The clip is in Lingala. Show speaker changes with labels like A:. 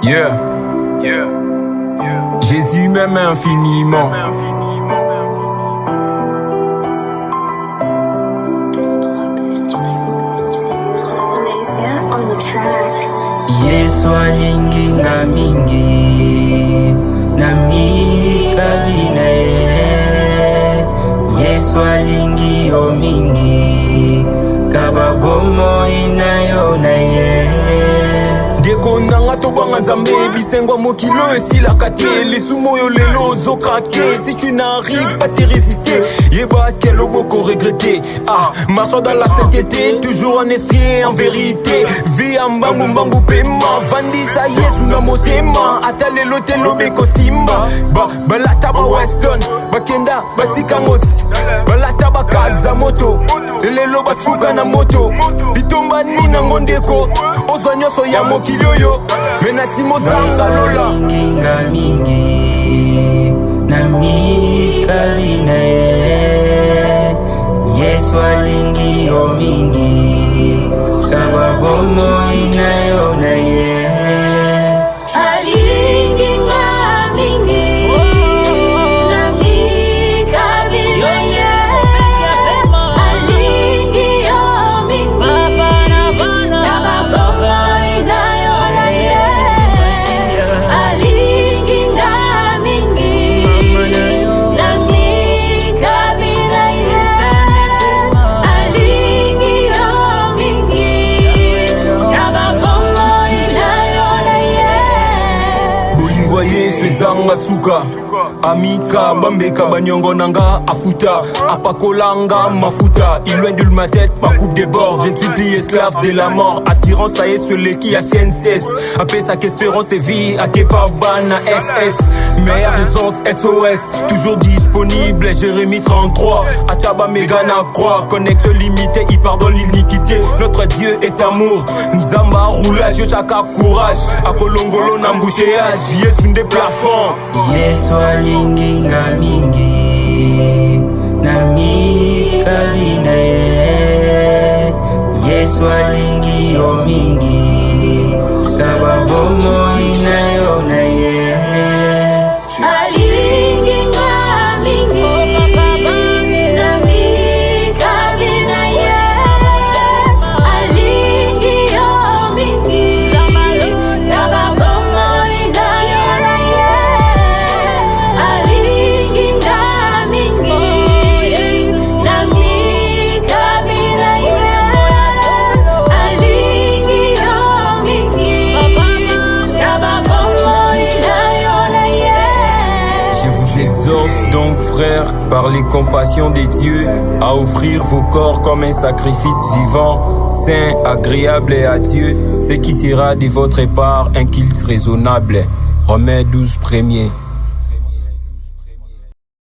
A: Yeah. Jésus m'aime infiniment.
B: Yesu alingi na mingi na mikabina ye. Yesu alingi yo mingi kababomo inayo na ye.
A: Deko nanga tobanga nzambe bisengo mokilo esilaka te lisumo yo lelo ozokrake. Si tu n'arrives pas te résister, yeba quel oboko regretter. Marchons dans la sainteté, toujours en esprit en vérité. Vie en mbangu mbangu pema vandisa yesu na motema. Ata lelo te lobeko simba balata ba Weston bakenda batika ngoti balata bakaza moto lelo basuka na moto bitomba nina ngondeko ozwa nyonso ya mokili oyo menasi mozanga lola
B: mingi na mikali na ye. Yesu alingi yo mingi kababomo inayo na ye.
A: Zanga suka amika bambeka banyongo nanga afuta apakolanga mafuta. Il loin de ma tête, ma coupe déborde. Je ne suis plus esclave de la mort. Assurance ça est celui qui a CNCS. Après sa qu'espérance de vie à tes bana SS. Meilleure essence SOS, toujours disponible. Jérémie 33, Achaba Megana croix. Connexe limité, il pardonne l'iniquité. Notre Dieu est amour. Nzamba roulage, chaka courage. Akolongolo n'embouchéage, Yesu des plafonds.
B: Yesu alingi na mingi na mikali na ye. Yesu alingi yo mingi kababomo inayo na ye.
A: Donc frères, par les compassions des dieux, à offrir vos corps comme un sacrifice vivant, saint, agréable et à Dieu, ce qui sera de votre part un culte raisonnable. Romains 12 1er.